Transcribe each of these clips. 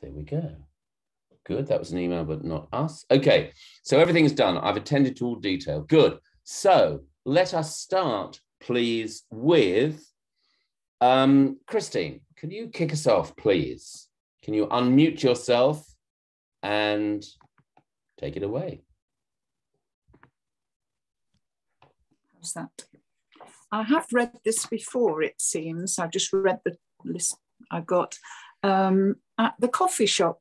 There we go. Good. That was an email, but not us. Okay. So everything's done. I've attended to all detail. Good. So let us start, please, with Christine. Can you kick us off, please? Can you unmute yourself and take it away? How's that? I have read this before, it seems. I've just read the list I got at the coffee shop,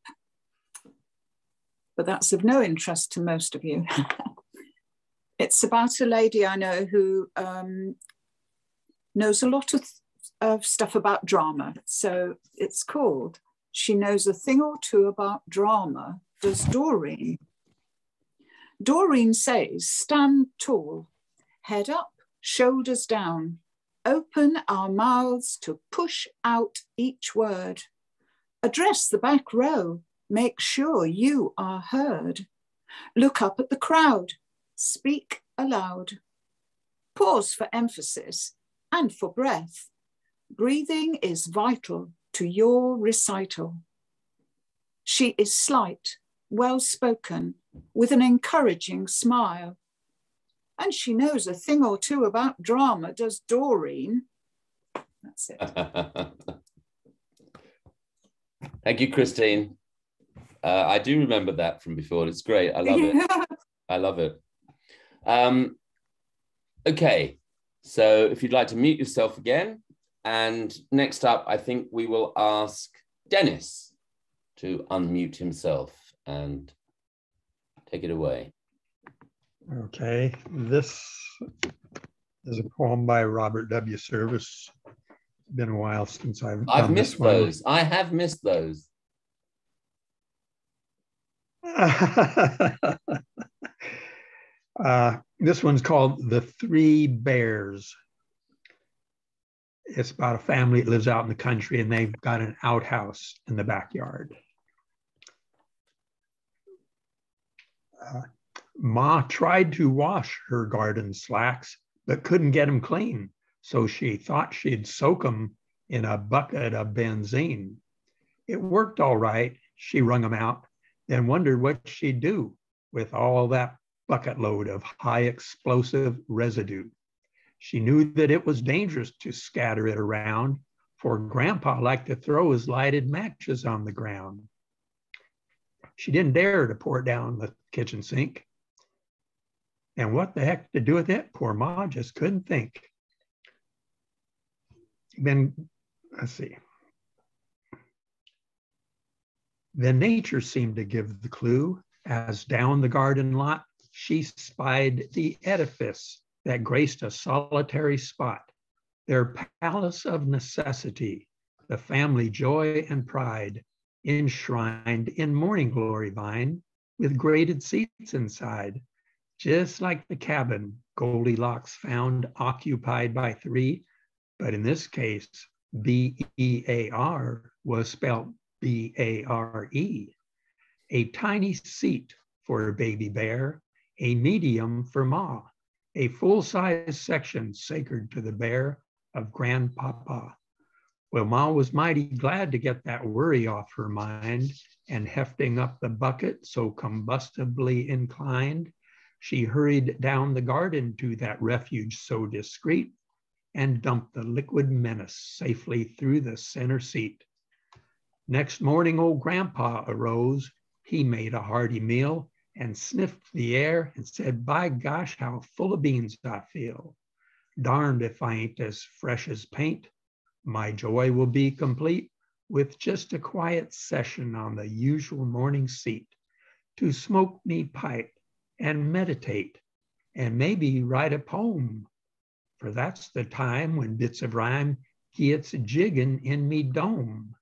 but that's of no interest to most of you. It's about a lady I know who knows a lot of stuff about drama. So it's called She Knows a Thing or Two About Drama, Does Doreen. Doreen says, stand tall, head up, shoulders down, open our mouths to push out each word. Address the back row, make sure you are heard. Look up at the crowd, speak aloud. Pause for emphasis and for breath. Breathing is vital to your recital. She is slight, well-spoken, with an encouraging smile. And she knows a thing or two about drama, does Doreen. That's it. Thank you, Christine. I do remember that from before. It's great. I love it. I love it. Okay, so if you'd like to mute yourself again. And next up, I think we will ask Dennis to unmute himself and take it away. Okay, this is a poem by Robert W. Service. It's been a while since I've missed those. I have missed those. This one's called The Three Bears. It's about a family that lives out in the country and they've got an outhouse in the backyard. Ma tried to wash her garden slacks, but couldn't get them clean. So she thought she'd soak them in a bucket of benzene. It worked all right. She wrung them out, then wondered what she'd do with all that bucket load of high explosive residue. She knew that it was dangerous to scatter it around, for Grandpa liked to throw his lighted matches on the ground. She didn't dare to pour it down the kitchen sink. And what the heck to do with it? Poor Ma just couldn't think. Then, let's see. Then nature seemed to give the clue, as down the garden lot, she spied the edifice that graced a solitary spot, their palace of necessity, the family joy and pride, enshrined in morning glory vine, with graded seats inside, just like the cabin Goldilocks found occupied by three, but in this case, B-E-A-R was spelled B-A-R-E. A tiny seat for a baby bear, a medium for Ma, a full-size section sacred to the bear of Grandpapa. Well, Ma was mighty glad to get that worry off her mind, and hefting up the bucket so combustibly inclined, she hurried down the garden to that refuge so discreet and dumped the liquid menace safely through the center seat. Next morning, old Grandpa arose. He made a hearty meal and sniffed the air and said, by gosh, how full of beans I feel. Darned if I ain't as fresh as paint. My joy will be complete with just a quiet session on the usual morning seat to smoke me pipe and meditate and maybe write a poem, for that's the time when bits of rhyme gets jigging in me dome.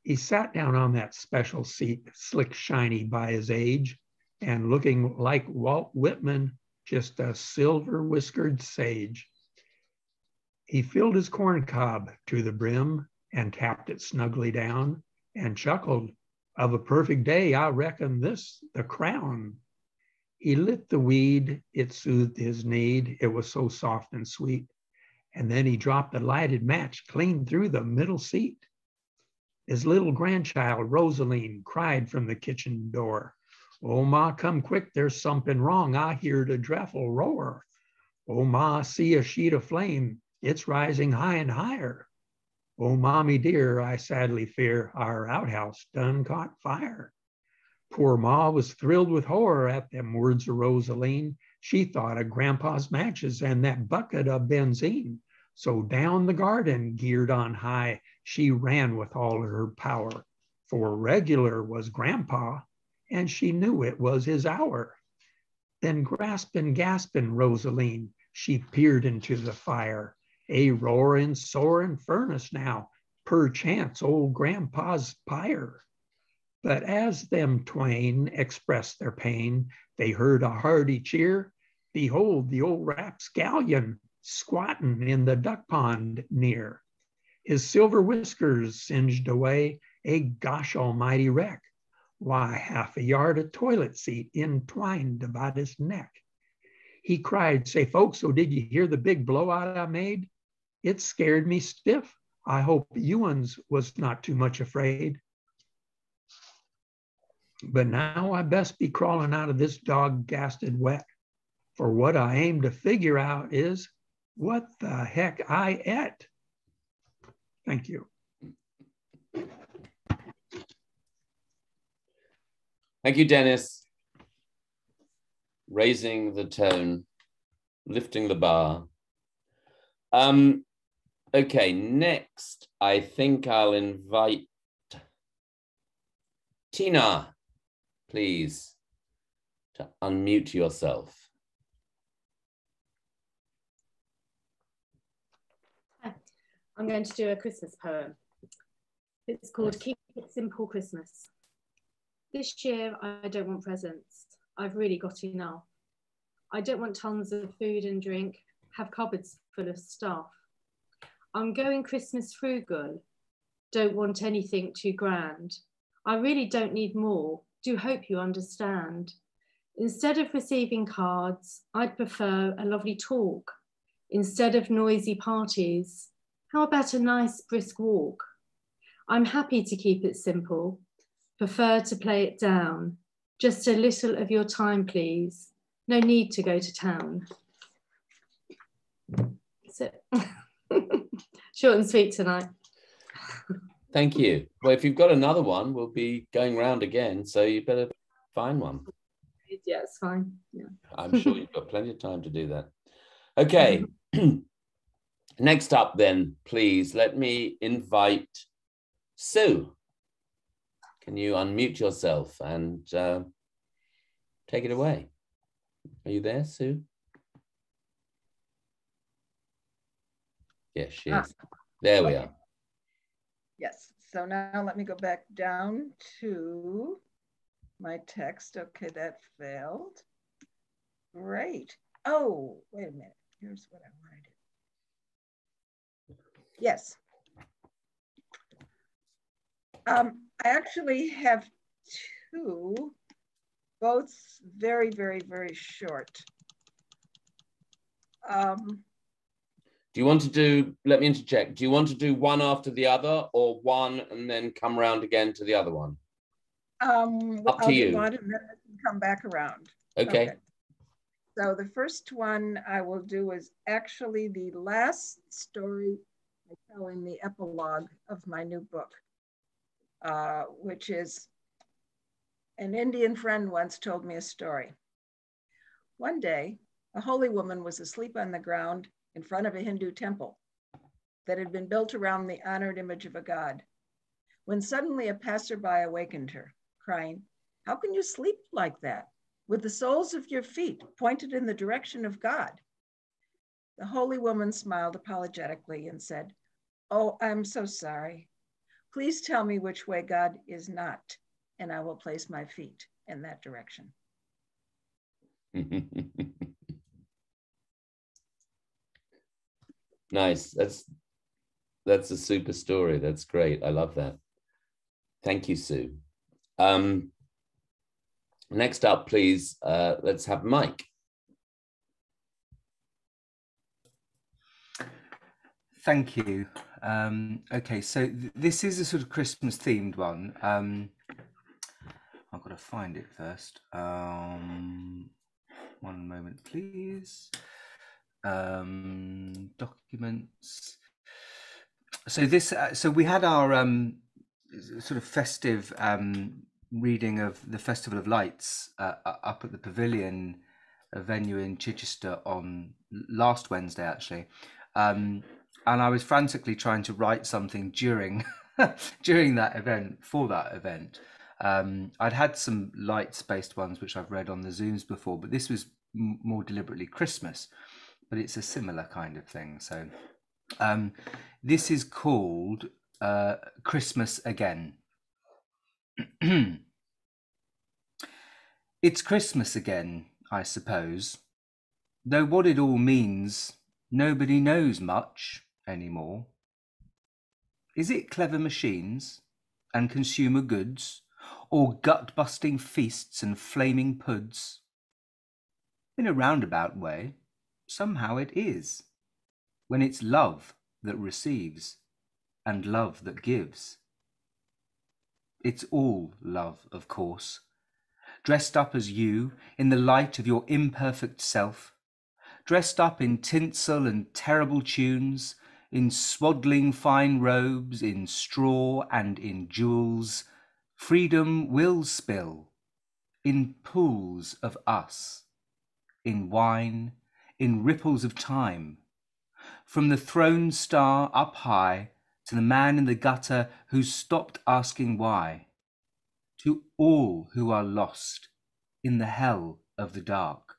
He sat down on that special seat, slick shiny by his age, and looking like Walt Whitman, just a silver-whiskered sage. He filled his corn cob to the brim and tapped it snugly down and chuckled, of a perfect day, I reckon this the crown. He lit the weed, it soothed his need, it was so soft and sweet. And then he dropped the lighted match clean through the middle seat. His little grandchild, Rosaline, cried from the kitchen door, "Oh, Ma, come quick, there's something wrong. I hear the dreadful roar. Oh, Ma, see a sheet of flame. It's rising high and higher. Oh, Mommy dear, I sadly fear our outhouse done caught fire." Poor Ma was thrilled with horror at them words of Rosaline. She thought of Grandpa's matches and that bucket of benzene. So down the garden, geared on high, she ran with all her power. For regular was Grandpa, and she knew it was his hour. Then grasping, gasping Rosaline, she peered into the fire. A roaring, soaring furnace now, perchance old Grandpa's pyre. But as them twain expressed their pain, they heard a hearty cheer. Behold, the old rapscallion squatting in the duck pond near. His silver whiskers singed away, a gosh almighty wreck. Why, half a yard of toilet seat entwined about his neck. He cried, "Say, folks, oh, did you hear the big blowout I made? It scared me stiff. I hope Ewans was not too much afraid. But now I best be crawling out of this dog-gasted wet. For what I aim to figure out is what the heck I ate." Thank you. Thank you, Dennis. Raising the tone, lifting the bar. Okay, next, I think I'll invite Tina, please, to unmute yourself. Hi. I'm going to do a Christmas poem. It's called Keep It Simple Christmas. This year, I don't want presents. I've really got enough. I don't want tons of food and drink, have cupboards full of stuff. I'm going Christmas frugal, don't want anything too grand. I really don't need more, do hope you understand. Instead of receiving cards, I'd prefer a lovely talk. Instead of noisy parties, how about a nice brisk walk? I'm happy to keep it simple, prefer to play it down. Just a little of your time, please. No need to go to town. That's it. Short and sweet tonight. Thank you. Well, if you've got another one, we'll be going round again, so you better find one. Yeah, it's fine. Yeah. I'm sure you've got plenty of time to do that. Okay. Next up then, please, let me invite Sue. Can you unmute yourself and take it away? Are you there, Sue? Yes, she is. There we are. Yes, so now let me go back down to my text. Okay, that failed. Great. Oh, wait a minute. Here's what I wanted. Yes. I actually have two, both very, very, very short. Do you want to do, let me interject, do you want to do one after the other or one and then come around again to the other one? Up to you. Do one and then come back around. Okay. So the first one I will do is actually the last story I tell in the epilogue of my new book, which is, an Indian friend once told me a story. One day, a holy woman was asleep on the ground in front of a Hindu temple that had been built around the honored image of a god, when suddenly a passerby awakened her, crying, "How can you sleep like that, with the soles of your feet pointed in the direction of God?" The holy woman smiled apologetically and said, "Oh, I'm so sorry. Please tell me which way God is not, and I will place my feet in that direction." Nice. That's a super story. That's great. I love that. Thank you, Sue. Next up, please, let's have Mike. Thank you. Okay, so this is a sort of Christmas themed one. I've got to find it first. One moment, please. Documents. So this, so we had our sort of festive reading of the Festival of Lights up at the Pavilion, a venue in Chichester, on last Wednesday, actually. And I was frantically trying to write something during during that event, for that event. I'd had some lights-based ones which I've read on the Zooms before, but this was more deliberately Christmas, but it's a similar kind of thing. So this is called Christmas Again. It's Christmas again, I suppose, though what it all means nobody knows much anymore. Is it clever machines and consumer goods, or gut-busting feasts and flaming puds? In a roundabout way, somehow it is, when it's love that receives and love that gives. It's all love, of course, dressed up as you in the light of your imperfect self, dressed up in tinsel and terrible tunes, in swaddling fine robes, in straw and in jewels. Freedom will spill in pools of us, in wine, in ripples of time, from the throned star up high to the man in the gutter who's stopped asking why, to all who are lost in the hell of the dark.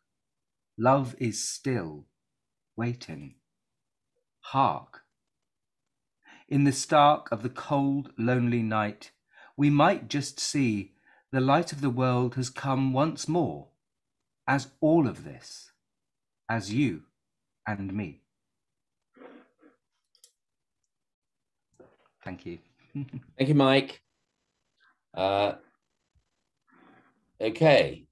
Love is still waiting. Hark! In the stark of the cold, lonely night, we might just see the light of the world has come once more, as all of this, as you and me. Thank you. Thank you, Mike. Okay.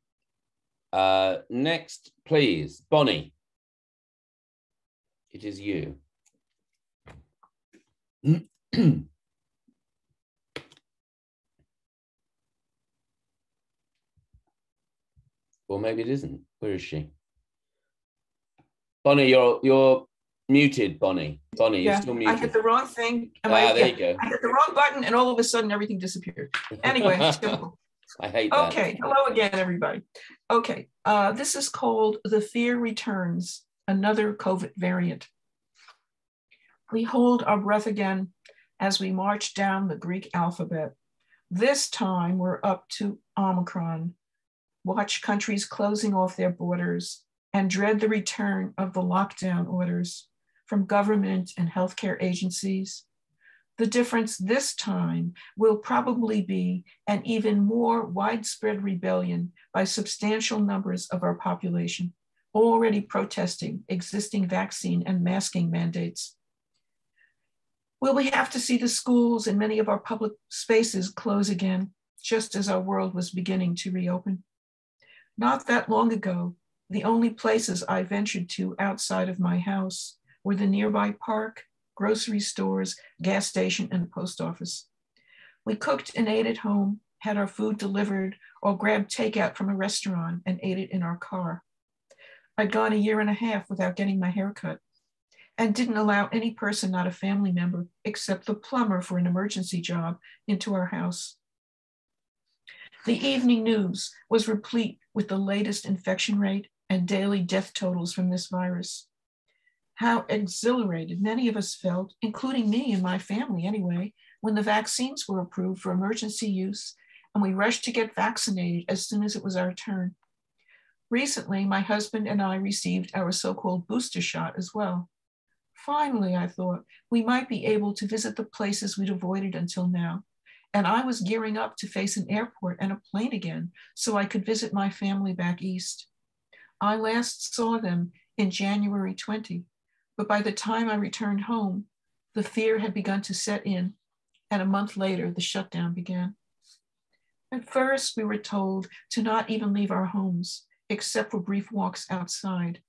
Next, please, Bonnie. It is you. Or maybe it isn't. Where is she? Bonnie, you're muted, Bonnie. Bonnie, you're still muted. I hit the wrong thing. There you go. I hit the wrong button and all of a sudden everything disappeared. Anyway, I hate that. Okay, hello again, everybody. Okay, this is called The Fear Returns, another COVID variant. We hold our breath again as we march down the Greek alphabet. This time we're up to Omicron. Watch countries closing off their borders and dread the return of the lockdown orders from government and healthcare agencies. The difference this time will probably be an even more widespread rebellion by substantial numbers of our population, already protesting existing vaccine and masking mandates. Will we have to see the schools and many of our public spaces close again, just as our world was beginning to reopen? Not that long ago, the only places I ventured to outside of my house were the nearby park, grocery stores, gas station, and the post office. We cooked and ate at home, had our food delivered, or grabbed takeout from a restaurant and ate it in our car. I'd gone a year and a half without getting my hair cut and didn't allow any person, not a family member, except the plumber for an emergency job, into our house. The evening news was replete with the latest infection rate and daily death totals from this virus. How exhilarated many of us felt, including me and my family anyway, when the vaccines were approved for emergency use and we rushed to get vaccinated as soon as it was our turn. Recently, my husband and I received our so-called booster shot as well. Finally, I thought, we might be able to visit the places we'd avoided until now. And I was gearing up to face an airport and a plane again so I could visit my family back east. I last saw them in January 20, but by the time I returned home, the fear had begun to set in, and a month later, the shutdown began. At first, we were told to not even leave our homes, except for brief walks outside.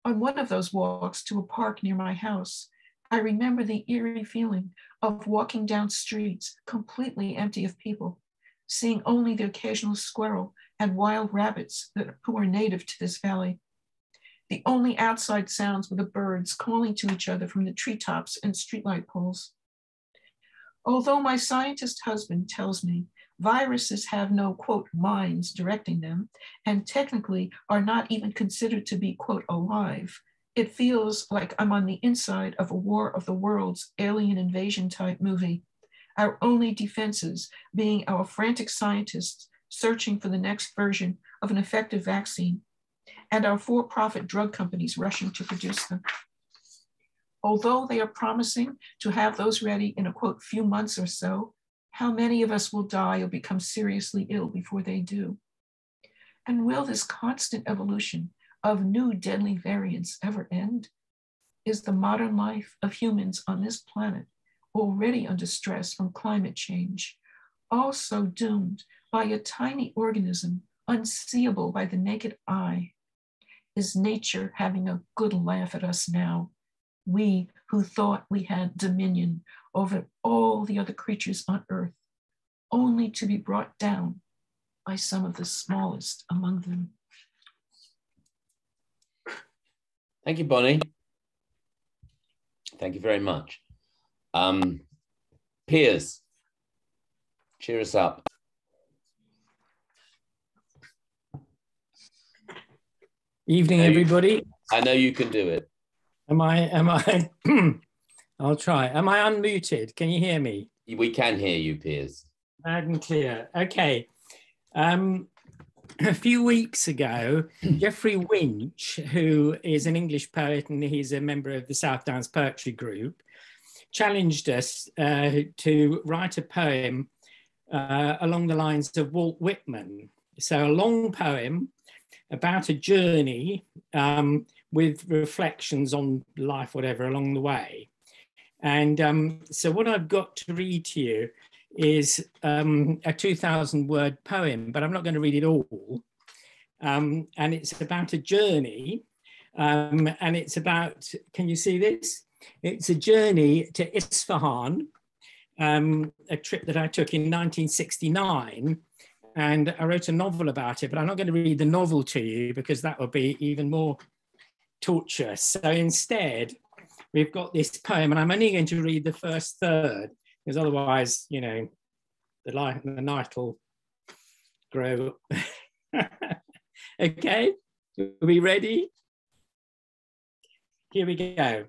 On one of those walks to a park near my house, I remember the eerie feeling of walking down streets completely empty of people, seeing only the occasional squirrel and wild rabbits who are native to this valley. The only outside sounds were the birds calling to each other from the treetops and streetlight poles. Although my scientist husband tells me viruses have no, quote, minds directing them, and technically are not even considered to be, quote, alive, it feels like I'm on the inside of a War of the Worlds alien invasion type movie, our only defenses being our frantic scientists searching for the next version of an effective vaccine, and our for-profit drug companies rushing to produce them. Although they are promising to have those ready in a, quote, few months or so, how many of us will die or become seriously ill before they do? And will this constant evolution of new deadly variants ever end? Is the modern life of humans on this planet, already under stress from climate change, also doomed by a tiny organism unseeable by the naked eye? Is nature having a good laugh at us now? We who thought we had dominion over all the other creatures on earth, only to be brought down by some of the smallest among them. Thank you, Bonnie. Thank you very much. Piers, cheer us up. Evening, everybody. I know you can do it. Am I, I'll try. Am I unmuted? Can you hear me? We can hear you, Piers. Loud and clear. Okay. A few weeks ago, Geoffrey Winch, who is an English poet and he's a member of the South Downs Poetry Group, challenged us to write a poem along the lines of Walt Whitman. So a long poem about a journey with reflections on life, whatever, along the way. And so what I've got to read to you is a 2,000-word poem, but I'm not going to read it all. And it's about a journey, and it's about, can you see this? It's a journey to Isfahan, a trip that I took in 1969, and I wrote a novel about it, but I'm not going to read the novel to you because that would be even more torturous. So instead, we've got this poem, and I'm only going to read the first third, because otherwise, you know, the night will grow. Okay, are we ready? Here we go.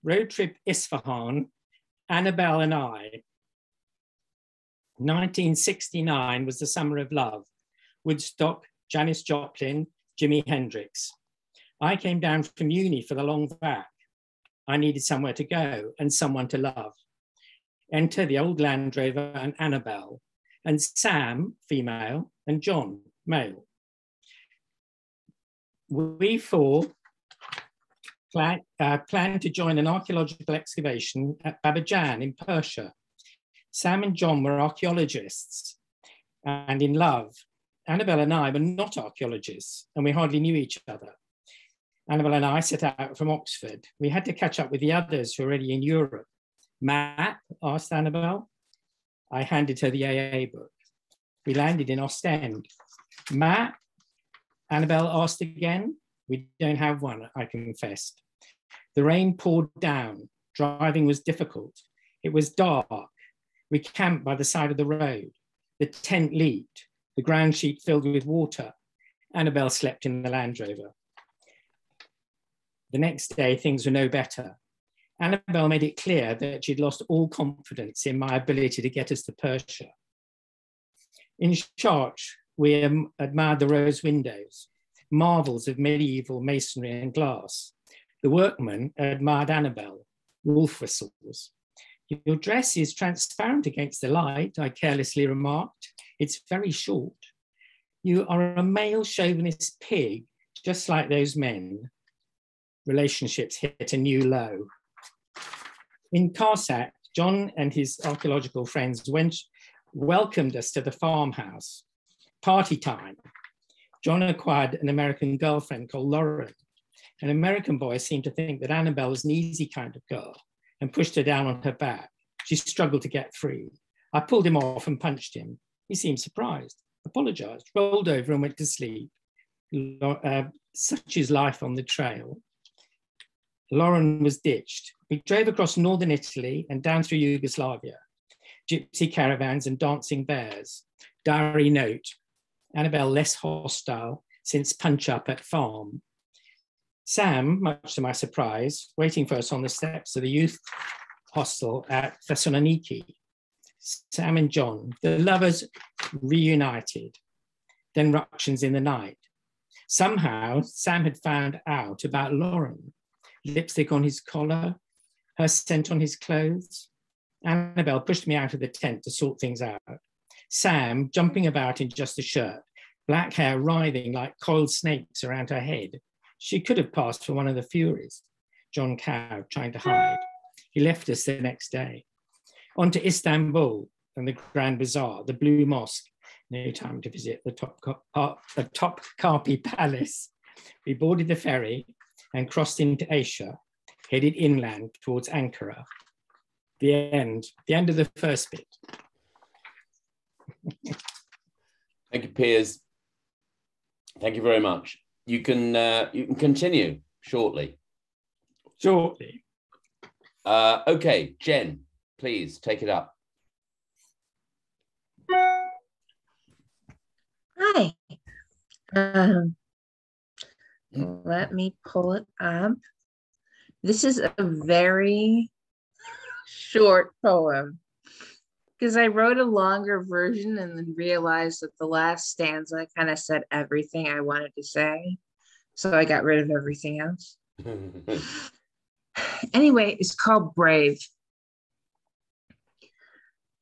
Road trip Isfahan, Annabelle and I. 1969 was the summer of love. Woodstock, Janis Joplin, Jimi Hendrix. I came down from uni for the long back. I needed somewhere to go and someone to love. Enter the old Land Rover and Annabelle, and Sam, female, and John, male. We four planned to join an archaeological excavation at Babajan in Persia. Sam and John were archaeologists and in love. Annabelle and I were not archaeologists, and we hardly knew each other. Annabelle and I set out from Oxford. We had to catch up with the others who were already in Europe. Map? Asked Annabelle. I handed her the AA book. We landed in Ostend. Map? Annabelle asked again. We don't have one, I confessed. The rain poured down. Driving was difficult. It was dark. We camped by the side of the road. The tent leaked. The ground sheet filled with water. Annabelle slept in the Land Rover. The next day, things were no better. Annabelle made it clear that she'd lost all confidence in my ability to get us to Persia. In Chartres, we admired the rose windows, marvels of medieval masonry and glass. The workmen admired Annabelle, wolf whistles. Your dress is transparent against the light, I carelessly remarked. It's very short. You are a male chauvinist pig, just like those men. Relationships hit a new low. In Karsak, John and his archaeological friends welcomed us to the farmhouse. Party time. John acquired an American girlfriend called Lauren. An American boy seemed to think that Annabelle was an easy kind of girl, and pushed her down on her back. She struggled to get free. I pulled him off and punched him. He seemed surprised, apologized, rolled over and went to sleep. Such is life on the trail. Lauren was ditched. We drove across northern Italy and down through Yugoslavia. Gypsy caravans and dancing bears. Diary note, Annabelle less hostile since punch-up at farm. Sam, much to my surprise, waiting for us on the steps of the youth hostel at Thessaloniki. Sam and John, the lovers reunited, then ructions in the night. Somehow, Sam had found out about Lauren. Lipstick on his collar, her scent on his clothes. Annabelle pushed me out of the tent to sort things out. Sam, jumping about in just a shirt, black hair writhing like coiled snakes around her head. She could have passed for one of the Furies. John cowed, trying to hide. He left us the next day. On to Istanbul and the Grand Bazaar, the Blue Mosque. No time to visit the Topkapi Palace. We boarded the ferry and crossed into Asia, headed inland towards Ankara. The end of the first bit. Thank you, Piers. Thank you very much. You can continue shortly. Shortly. Okay, Jen, please take it up. Hi. Let me pull it up. This is a very short poem because I wrote a longer version and then realized that the last stanza kind of said everything I wanted to say. So I got rid of everything else. Anyway, it's called Brave.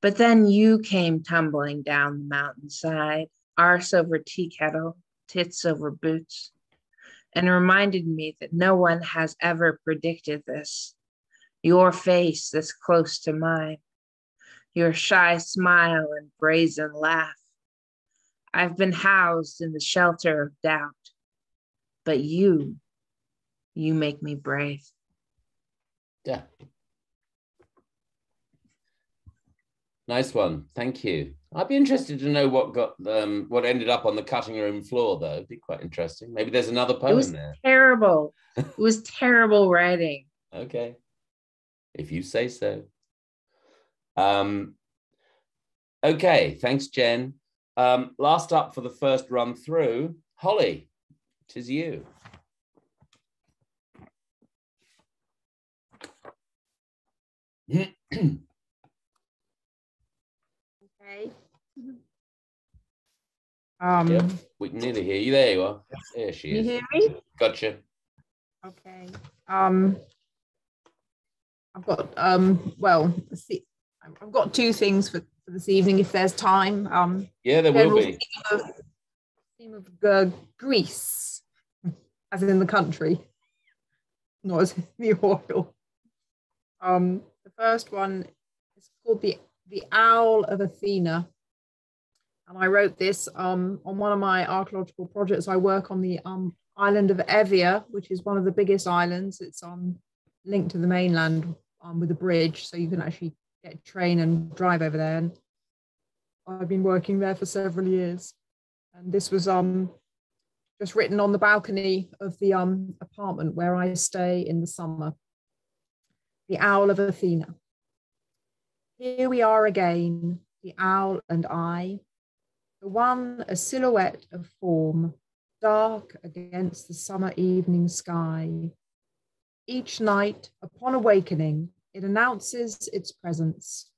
But then you came tumbling down the mountainside, arse over tea kettle, tits over boots, and reminded me that no one has ever predicted this. Your face this close to mine, your shy smile and brazen laugh. I've been housed in the shelter of doubt, but you make me brave. Yeah. Nice one. Thank you. I'd be interested to know what ended up on the cutting room floor, though. It'd be quite interesting. Maybe there's another poem It was there. Terrible. It was terrible writing. Okay. If you say so. Okay, thanks, Jen. Last up for the first run through, Holly, 'tis you. Okay. Yep, we can nearly hear you. There you are. There she is. You hear me? Gotcha. Okay. I've got well, let's see. I've got two things for this evening, if there's time. Yeah, there will be. Theme of Greece, as in the country, not as in the oil. The first one is called the Owl of Athena, and I wrote this on one of my archaeological projects. I work on the island of Evia, which is one of the biggest islands. It's linked to the mainland with a bridge, so you can actually get a train and drive over there. And I've been working there for several years. And this was just written on the balcony of the apartment where I stay in the summer. The Owl of Athena. Here we are again, the owl and I, the one a silhouette of form, dark against the summer evening sky. Each night, upon awakening, it announces its presence.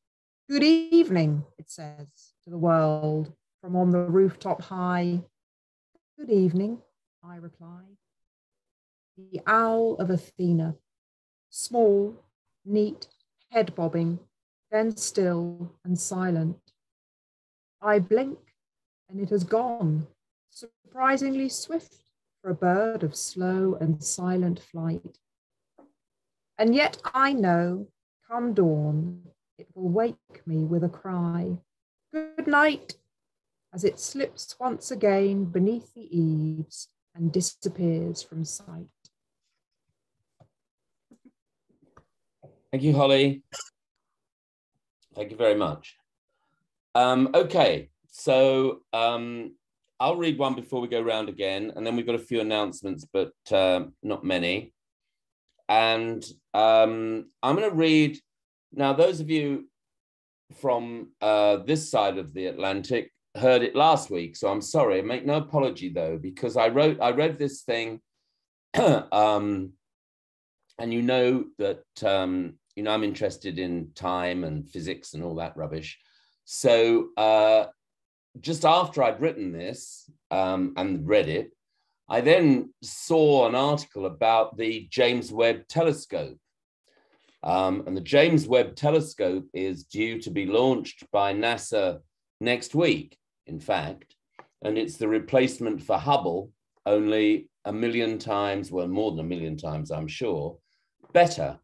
Good evening, it says to the world from on the rooftop high. Good evening, I reply. The Owl of Athena, small, neat, head bobbing, then still and silent. I blink and it has gone, surprisingly swift for a bird of slow and silent flight. And yet I know, come dawn, it will wake me with a cry. Good night, as it slips once again beneath the eaves and disappears from sight. Thank you, Holly. Thank you very much. Okay, so I'll read one before we go round again, and then we've got a few announcements, but not many. And I'm going to read, now those of you from this side of the Atlantic heard it last week, so I'm sorry. I make no apology though, because I read this thing, and you know that you know I'm interested in time and physics and all that rubbish. So just after I'd written this and read it, I then saw an article about the James Webb Telescope. And the James Webb Telescope is due to be launched by NASA next week, in fact. And it's the replacement for Hubble, only 1 million times, well, more than 1 million times, I'm sure, better.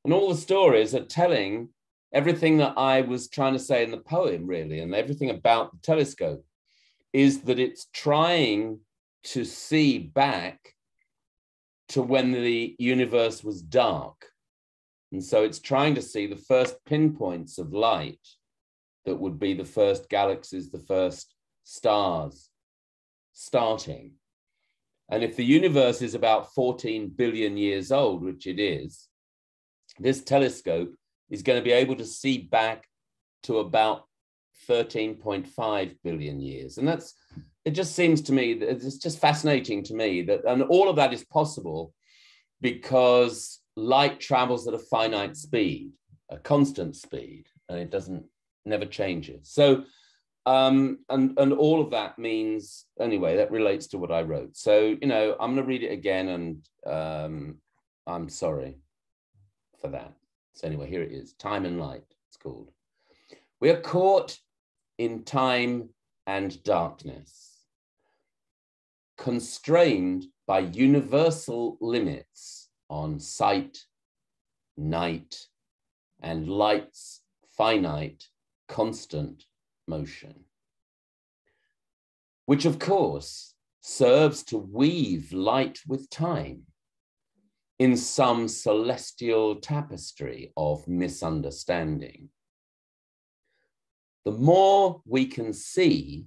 And all the stories are telling everything that I was trying to say in the poem, really, and everything about the telescope is that it's trying to see back to when the universe was dark. And so it's trying to see the first pinpoints of light that would be the first galaxies, the first stars starting. And if the universe is about 14 billion years old, which it is, this telescope is going to be able to see back to about 13.5 billion years. And it just seems to me, that it's just fascinating to me that, and all of that is possible because light travels at a finite speed, a constant speed, and it never changes. So, and all of that means, anyway, that relates to what I wrote. So, you know, I'm going to read it again, and I'm sorry for that. So anyway, here it is. Time and Light, it's called. We are caught in time and darkness, constrained by universal limits on sight, night, and light's finite, constant motion, which of course serves to weave light with time in some celestial tapestry of misunderstanding. The more we can see,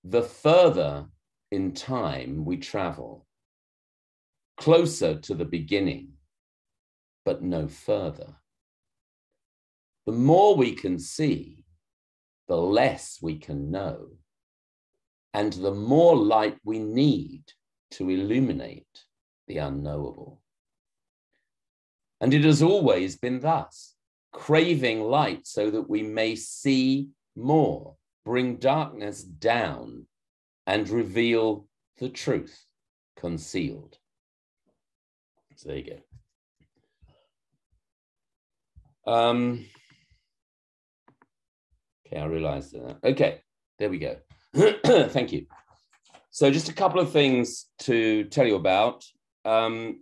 the further in time we travel, closer to the beginning, but no further. The more we can see, the less we can know, and the more light we need to illuminate the unknowable. And it has always been thus, craving light so that we may see more, bring darkness down, and reveal the truth concealed. So there you go. Okay, I realized that. Okay, there we go. Thank you. So just a couple of things to tell you about. On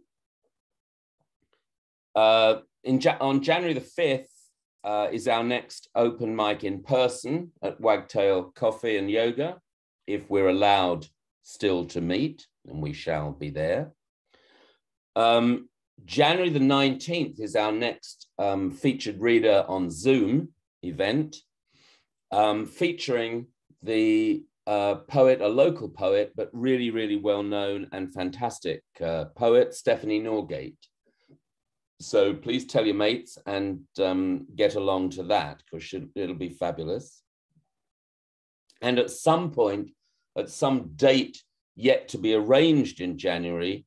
January the 5th is our next open mic in person at Wagtail Coffee and Yoga, if we're allowed still to meet, and we shall be there. January the 19th is our next featured reader on Zoom event, featuring the poet, a local poet, but really, really well-known and fantastic poet, Stephanie Norgate. So please tell your mates and get along to that, because it'll be fabulous. And at some point, at some date yet to be arranged in January,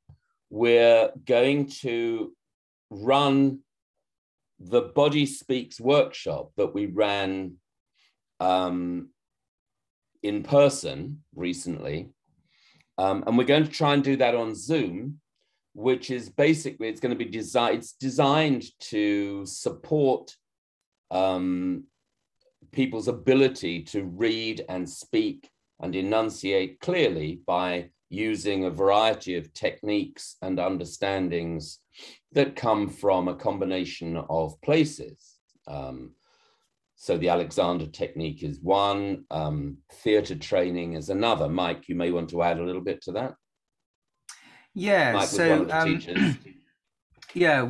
we're going to run the Body Speaks workshop that we ran in person recently. And we're going to try and do that on Zoom, which is basically, it's going to be designed to support people's ability to read and speak and enunciate clearly by using a variety of techniques and understandings that come from a combination of places. So the Alexander technique is one, theatre training is another. Mike, you may want to add a little bit to that. Yeah, Mike so was one of the teachers. Yeah,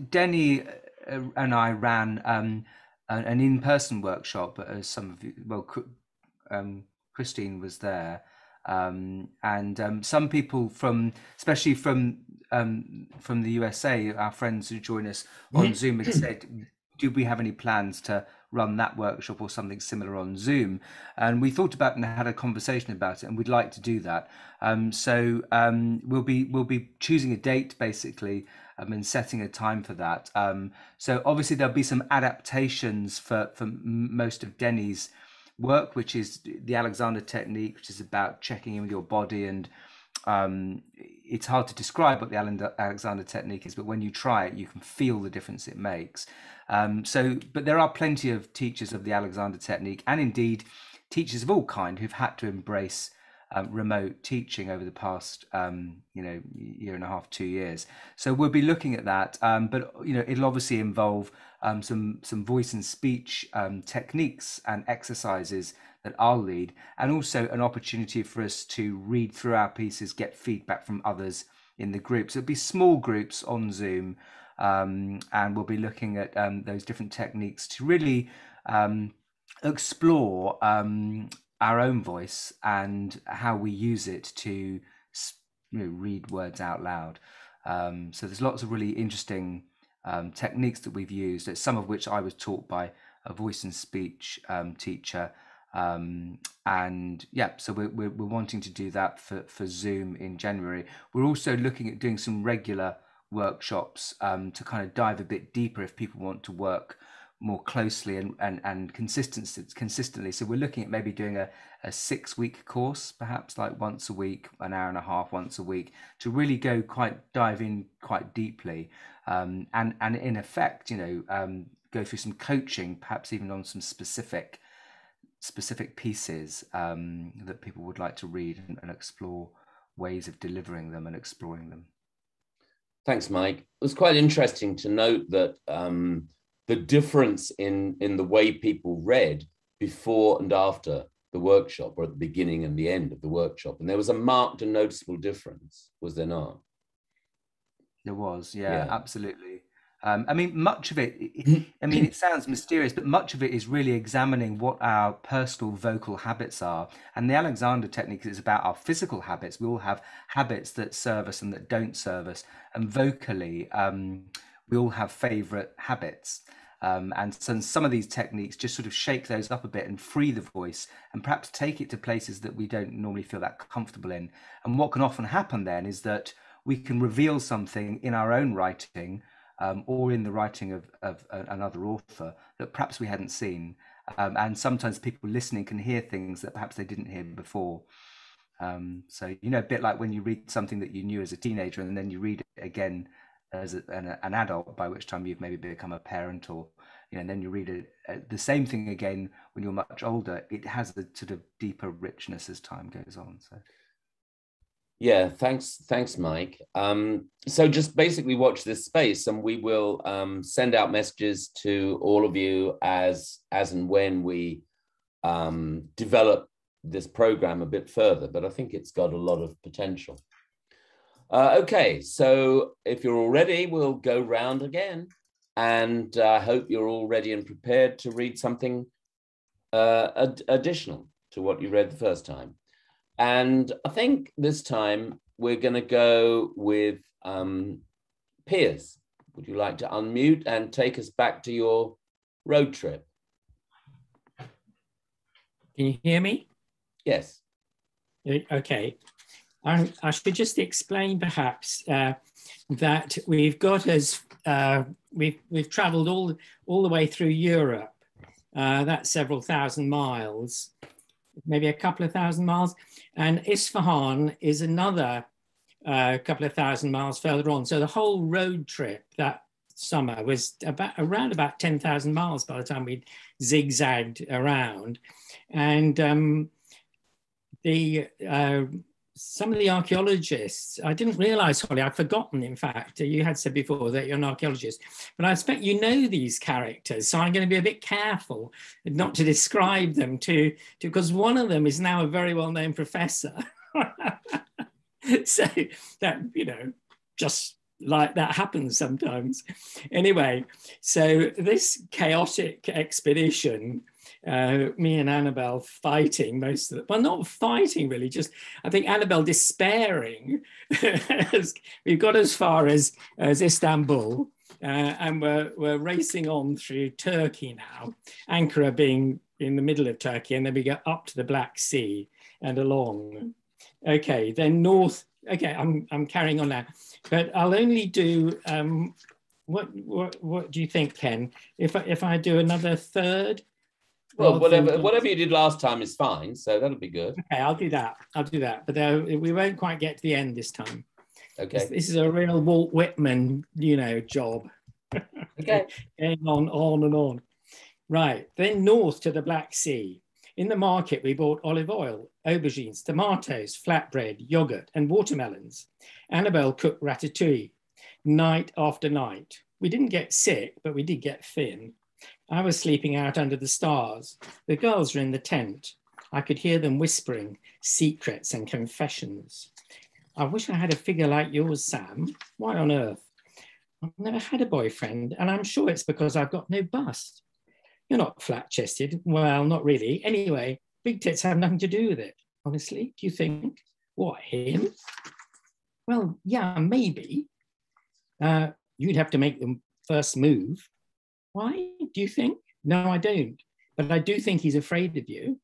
Denny and I ran an in-person workshop, as some of you, well, Christine was there, and some people especially from the USA, our friends who join us on Zoom, had said, "Do we have any plans to run that workshop or something similar on Zoom?" And we thought about and had a conversation about it, and we'd like to do that. So we'll be choosing a date basically, and setting a time for that. So obviously there'll be some adaptations for most of Denny's work, which is the Alexander technique, which is about checking in with your body. And it's hard to describe what the Alexander technique is, but when you try it, you can feel the difference it makes. But there are plenty of teachers of the Alexander technique, and indeed teachers of all kind, who've had to embrace remote teaching over the past year and a half, 2 years. So we'll be looking at that, but it'll obviously involve some voice and speech techniques and exercises that I'll lead, and also an opportunity for us to read through our pieces, get feedback from others in the group. So it'll be small groups on Zoom, and we'll be looking at those different techniques to really explore our own voice and how we use it to read words out loud. So there's lots of really interesting techniques that we've used, some of which I was taught by a voice and speech teacher. And yeah, so we're wanting to do that for Zoom in January. We're also looking at doing some regular workshops to kind of dive a bit deeper if people want to work more closely and consistently. So we're looking at maybe doing a 6-week course, perhaps like once a week, an hour and a half once a week, to really dive in quite deeply, and in effect, go through some coaching, perhaps even on some specific pieces that people would like to read, and explore ways of delivering them and exploring them. Thanks, Mike. It was quite interesting to note that the difference in the way people read before and after the workshop, or at the beginning and the end of the workshop. And there was a marked and noticeable difference, was there not? There was, yeah. Absolutely. I mean, much of it, it sounds mysterious, but much of it is really examining what our personal vocal habits are. And the Alexander technique is about our physical habits. We all have habits that serve us and that don't serve us. And vocally, we all have favorite habits. And so some of these techniques just sort of shake those up a bit and free the voice, and perhaps take it to places that we don't normally feel that comfortable in. And what can often happen then is that we can reveal something in our own writing, or in the writing of another author, that perhaps we hadn't seen. And sometimes people listening can hear things that perhaps they didn't hear before. So, a bit like when you read something that you knew as a teenager, and then you read it again as an adult, by which time you've maybe become a parent, or and then you read it, the same thing again when you're much older. It has a sort of deeper richness as time goes on. So yeah, thanks Mike. So just basically watch this space, and we will send out messages to all of you as and when we develop this program a bit further, but I think it's got a lot of potential. Okay, so if you're all ready, we'll go round again, and I hope you're all ready and prepared to read something additional to what you read the first time. And I think this time we're going to go with Piers. Would you like to unmute and take us back to your road trip? Can you hear me? Yes. Okay. I should just explain perhaps that we've got we've travelled all the way through Europe. That's several thousand miles, maybe a couple of thousand miles, and Isfahan is another couple of thousand miles further on. So the whole road trip that summer was around about 10,000 miles by the time we'd zigzagged around, and some of the archaeologists, I didn't realise, Holly, I'd forgotten, in fact, you had said before that you're an archaeologist, but I expect you know these characters, so I'm going to be a bit careful not to describe them because one of them is now a very well-known professor. So that, just like that happens sometimes. Anyway, so this chaotic expedition, me and Annabelle fighting most of it, well, not fighting really, just I think Annabelle despairing. We've got as far as Istanbul, and we're racing on through Turkey now, Ankara being in the middle of Turkey, and then we get up to the Black Sea and along. Okay, then north. Okay, I'm carrying on now, but I'll only do. What do you think, Ken? If I do another third. Well, whatever you did last time is fine, so that'll be good. Okay, I'll do that. But we won't quite get to the end this time. Okay. This is a real Walt Whitman, job. Okay. Going on and on. Right, then north to the Black Sea. In the market, we bought olive oil, aubergines, tomatoes, flatbread, yogurt, and watermelons. Annabelle cooked ratatouille night after night. We didn't get sick, but we did get thin. I was sleeping out under the stars. The girls were in the tent. I could hear them whispering secrets and confessions. I wish I had a figure like yours, Sam. Why on earth? I've never had a boyfriend, and I'm sure it's because I've got no bust. You're not flat-chested. Well, not really. Anyway, big tits have nothing to do with it. Honestly, do you think? What, him? Well, yeah, maybe. You'd have to make the first move. Why, do you think? No, I don't. But I do think he's afraid of you.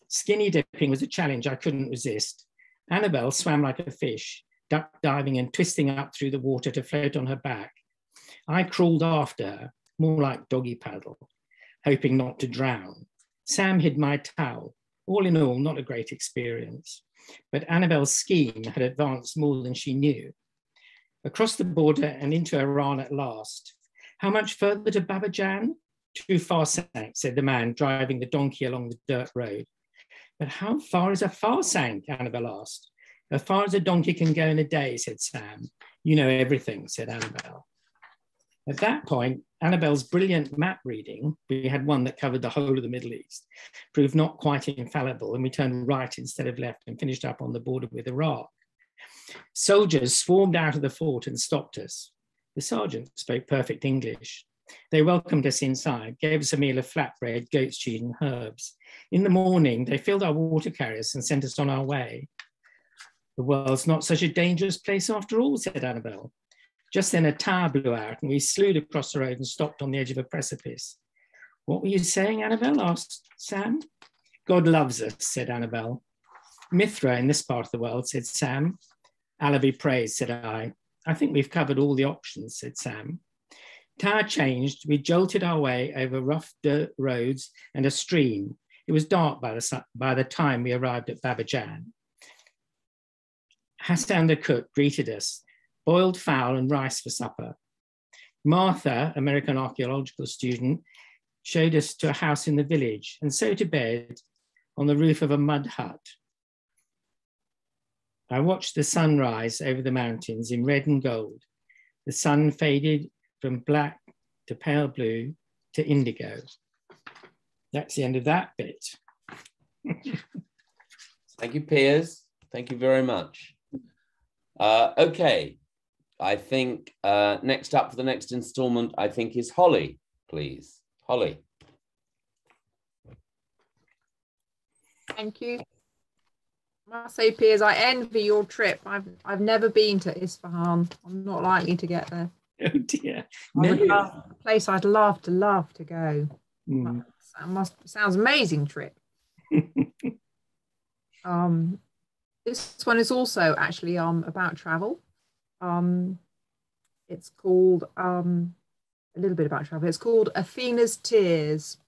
Skinny dipping was a challenge I couldn't resist. Annabelle swam like a fish, duck diving and twisting up through the water to float on her back. I crawled after her, more like doggy paddle, hoping not to drown. Sam hid my towel. All in all, not a great experience. But Annabelle's scheme had advanced more than she knew. Across the border and into Iran at last. How much further to Babajan? Too far, said the man driving the donkey along the dirt road. But how far is a farsang? Annabelle asked. As far as a donkey can go in a day, said Sam. You know everything, said Annabelle. At that point, Annabelle's brilliant map reading, we had one that covered the whole of the Middle East, proved not quite infallible, and we turned right instead of left and finished up on the border with Iraq. Soldiers swarmed out of the fort and stopped us. The sergeant spoke perfect English. They welcomed us inside, gave us a meal of flatbread, goat's cheese, and herbs. In the morning, they filled our water carriers and sent us on our way. The world's not such a dangerous place after all, said Annabelle. Just then a tower blew out and we slewed across the road and stopped on the edge of a precipice. What were you saying, Annabelle? Asked Sam. God loves us, said Annabelle. Mithra in this part of the world, said Sam. Allah be praised, said I. I think we've covered all the options, said Sam. Tower changed. We jolted our way over rough dirt roads and a stream. It was dark by the time we arrived at Babajan. Hassan the cook greeted us, boiled fowl and rice for supper. Martha, American archaeological student, showed us to a house in the village and so to bed on the roof of a mud hut. I watched the sun rise over the mountains in red and gold. The sun faded from black to pale blue to indigo. That's the end of that bit. Thank you, Piers. Thank you very much. Okay, I think next up for the next installment, I think is Holly, please. Holly. Thank you. I must say, Piers, I envy your trip. I've never been to Isfahan. I'm not likely to get there. Oh dear. No. A place I'd love to go. Mm. Sounds amazing trip. This one is also actually about travel. It's called a little bit about travel. It's called Athena's Tears.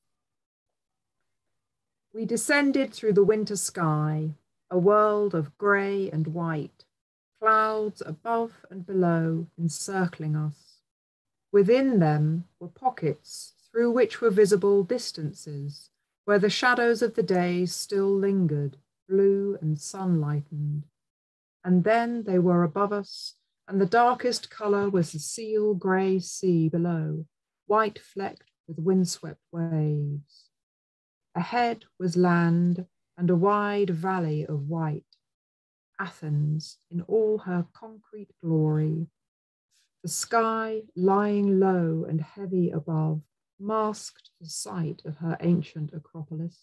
We descended through the winter sky, a world of grey and white, clouds above and below encircling us. Within them were pockets through which were visible distances, where the shadows of the day still lingered, blue and sun-lightened. And then they were above us, and the darkest colour was the seal grey sea below, white flecked with windswept waves. Ahead was land and a wide valley of white, Athens in all her concrete glory, The sky, lying low and heavy above, masked the sight of her ancient acropolis.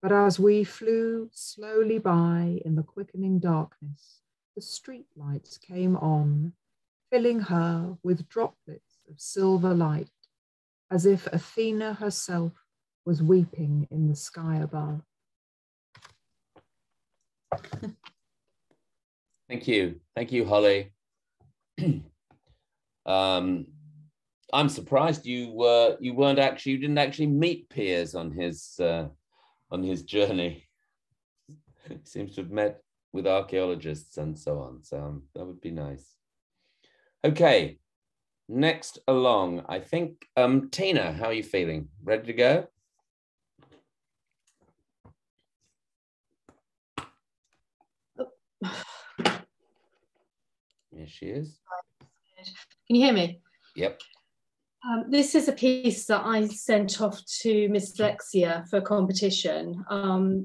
But as we flew slowly by in the quickening darkness, the street lights came on, filling her with droplets of silver light, as if Athena herself was weeping in the sky above. Thank you. Thank you, Holly. I'm surprised you didn't actually meet Piers on his journey. He seems to have met with archaeologists and so on. So that would be nice. Okay, next along, I think Tina, how are you feeling? Ready to go? Here she is. Can you hear me? Yep. This is a piece that I sent off to Miss Lexia for a competition.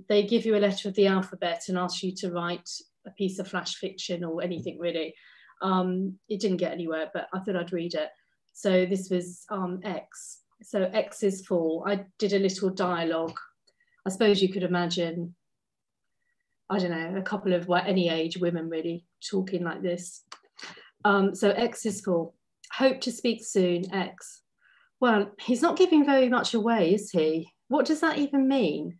They give you a letter of the alphabet and ask you to write a piece of flash fiction or anything really. It didn't get anywhere, but I thought I'd read it. So this was X. So X is for, I did a little dialogue. I suppose you could imagine, I don't know, a couple of any age women really talking like this. So X is for, hope to speak soon, X. Well, he's not giving very much away, is he? What does that even mean?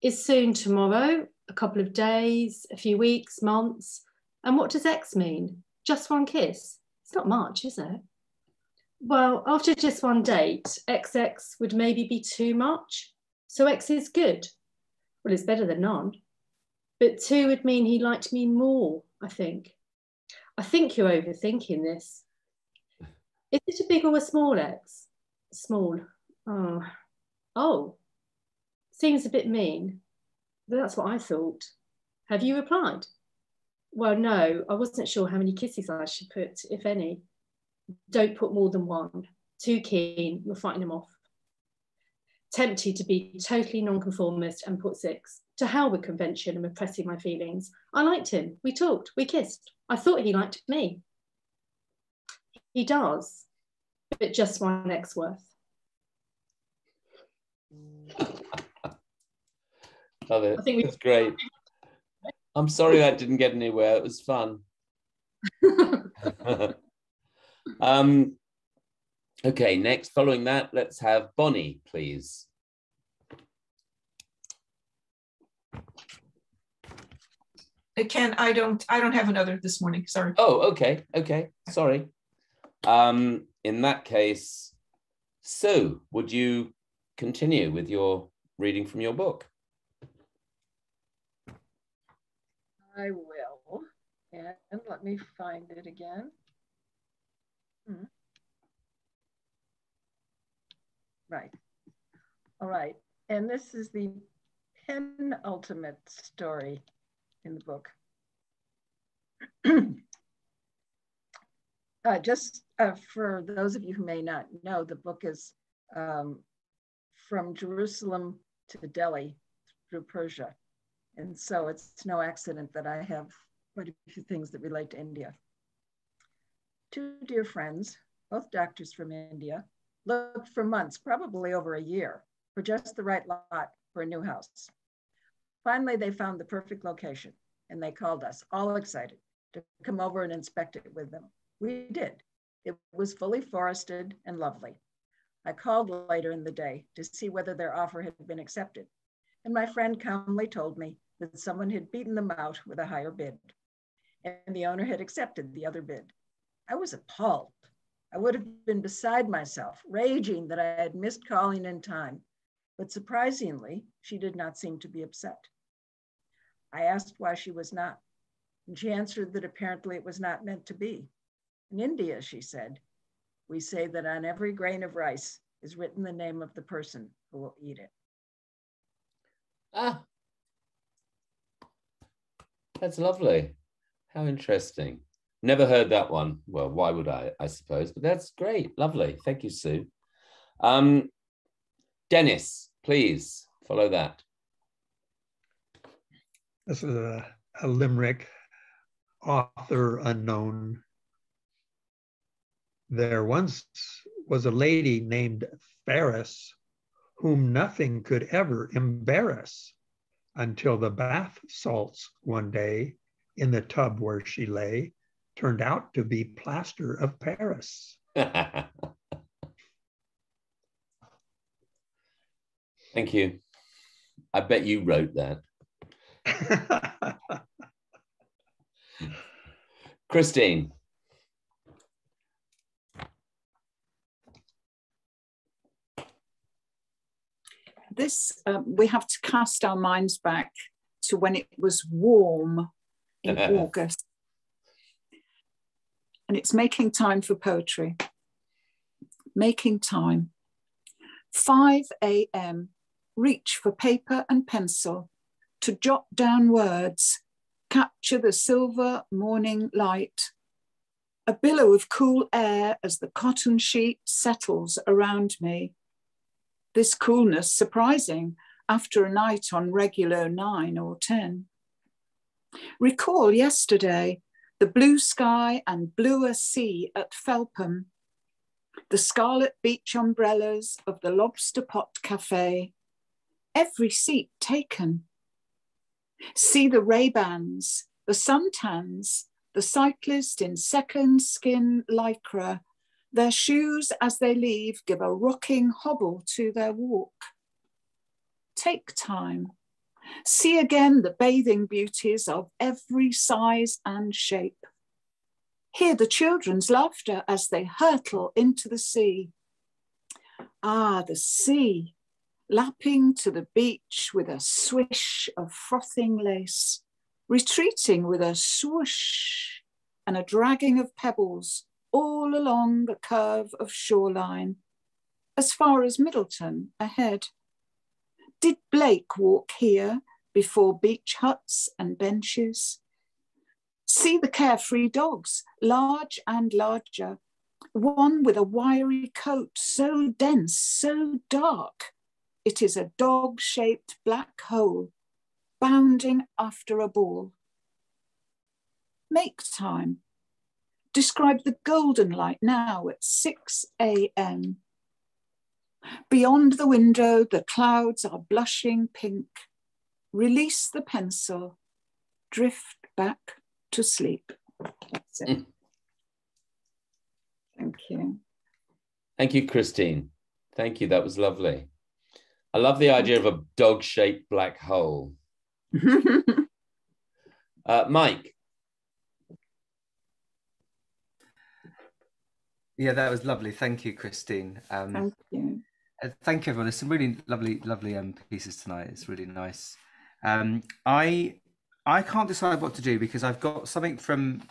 Is soon tomorrow, a couple of days, a few weeks, months? And what does X mean? Just one kiss? It's not much, is it? Well, after just one date, XX would maybe be too much. So X is good. Well, it's better than none. But 2 would mean he liked me more, I think. I think you're overthinking this. Is it a big or a small X? Small. Oh. Seems a bit mean. But that's what I thought. Have you replied? Well, no, I wasn't sure how many kisses I should put, if any. Don't put more than 1. Too keen, you'll frighten him off. Tempted to be totally nonconformist and put 6. To hell with convention and repressing my feelings. I liked him. We talked. We kissed. I thought he liked me. He does, but just 1 X worth. Love it. It's great. I'm sorry that didn't get anywhere. It was fun. Okay, next, following that, let's have Bonnie, please. Ken, I don't have another this morning. Sorry. Oh, okay. Sorry. In that case, Sue, would you continue with your reading from your book? I will. And let me find it again. Right. All right. And this is the penultimate story in the book. Just for those of you who may not know, the book is from Jerusalem to Delhi through Persia. And so it's no accident that I have quite a few things that relate to India. 2 dear friends, both doctors from India, looked for months, probably over a year, for just the right lot for a new house. Finally, they found the perfect location, and they called us, all excited, to come over and inspect it with them. We did. It was fully forested and lovely. I called later in the day to see whether their offer had been accepted, and my friend calmly told me that someone had beaten them out with a higher bid, and the owner had accepted the other bid. I was appalled. I would have been beside myself, raging that I had missed calling in time, but surprisingly, she did not seem to be upset. I asked why she was not, and she answered that apparently it was not meant to be. In India, she said, we say that on every grain of rice is written the name of the person who will eat it. Ah, that's lovely. How interesting. Never heard that one. Well, why would I suppose, but that's great. Lovely. Thank you, Sue. Dennis, please follow that. This is a limerick, author unknown. There once was a lady named Ferris, whom nothing could ever embarrass, until the bath salts one day in the tub where she lay turned out to be plaster of Paris. Thank you. I bet you wrote that. Christine. This, we have to cast our minds back to when it was warm in August. And it's making time for poetry. Making time. 5 a.m. Reach for paper and pencil to jot down words, capture the silver morning light. A billow of cool air as the cotton sheet settles around me. This coolness surprising after a night on regular 9 or 10. Recall yesterday, the blue sky and bluer sea at Felpham, the scarlet beach umbrellas of the Lobster Pot Cafe, every seat taken. See the Ray-Bans, the suntans, the cyclist in second skin lycra, their shoes as they leave give a rocking hobble to their walk. Take time. See again the bathing beauties of every size and shape. Hear the children's laughter as they hurtle into the sea. Ah, the sea, lapping to the beach with a swish of frothing lace, retreating with a swoosh and a dragging of pebbles all along the curve of shoreline, as far as Middleton ahead. Did Blake walk here before beach huts and benches? See the carefree dogs, large and larger, one with a wiry coat so dense, so dark, it is a dog-shaped black hole, bounding after a ball. Make time. Describe the golden light now at 6 a.m. Beyond the window, the clouds are blushing pink. Release the pencil, drift back to sleep. That's it. Thank you. Thank you, Christine. Thank you. That was lovely. I love the idea of a dog-shaped black hole. Mike. Yeah, that was lovely. Thank you, Christine. Thank you. Thank you, everyone. There's some really lovely pieces tonight. It's really nice. I can't decide what to do because I've got something from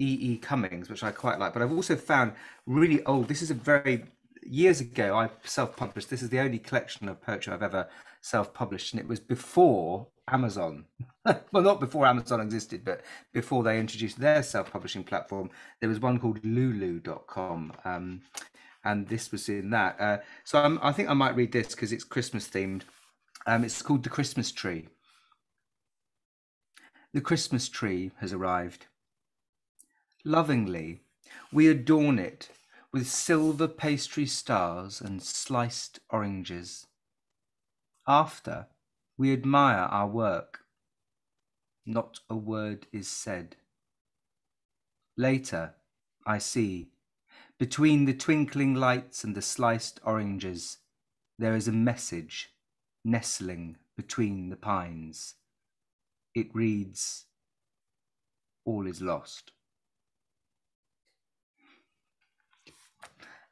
E.E. Cummings, which I quite like, but I've also found really old. This is a very years ago. I self-published. This is the only collection of poetry I've ever self-published, and it was before Amazon. Well, not before Amazon existed, but before they introduced their self-publishing platform. There was one called Lulu.com, and this was in that. So I think I might read this because it's Christmas themed. It's called The Christmas Tree. The Christmas tree has arrived. Lovingly, we adorn it with silver pastry stars and sliced oranges. After, we admire our work. Not a word is said. Later, I see, between the twinkling lights and the sliced oranges, there is a message nestling between the pines. It reads, all is lost.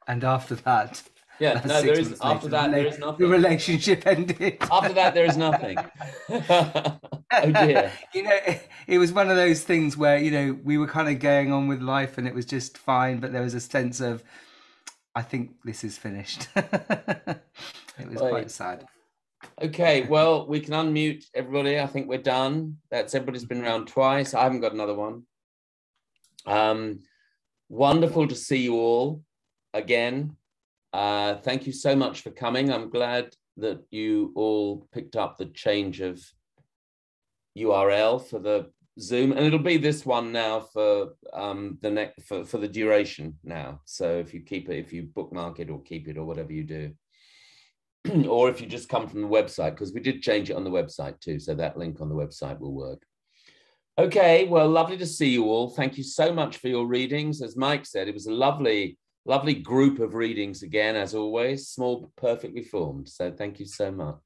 And after that, yeah, no, there is. After that, there is nothing. The relationship ended. After that, there is nothing. Oh dear. You know, it was one of those things where, you know, we were kind of going on with life and it was just fine, but there was a sense of, I think this is finished. It was quite sad. Okay, well, we can unmute everybody. I think we're done. Everybody's been around twice. I haven't got another one. Wonderful to see you all again. Thank you so much for coming. I'm glad that you all picked up the change of URL for the Zoom, and it'll be this one now for the next for the duration now. So if you keep it, if you bookmark it or keep it or whatever you do, or if you just come from the website, because we did change it on the website too, so that link on the website will work. Okay, well, lovely to see you all. Thank you so much for your readings. As Mike said, it was a lovely group of readings again, as always, small but perfectly formed. So thank you so much.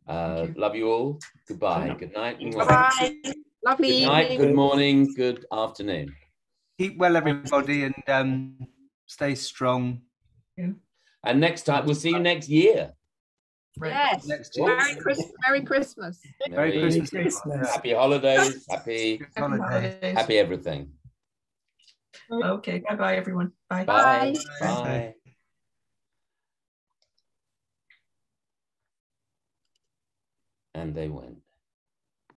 Love you all. Goodbye. Good night. Bye. Lovely Good night, evening. good morning, good afternoon. Keep well, everybody, and stay strong. Yeah. And next time, we'll see you next year. Right. Yes. Next year. Merry Christmas. Merry Christmas. Happy holidays. Happy Holidays. happy everything. Okay. Bye-bye, everyone. Bye. Bye. Bye. Bye. And they went.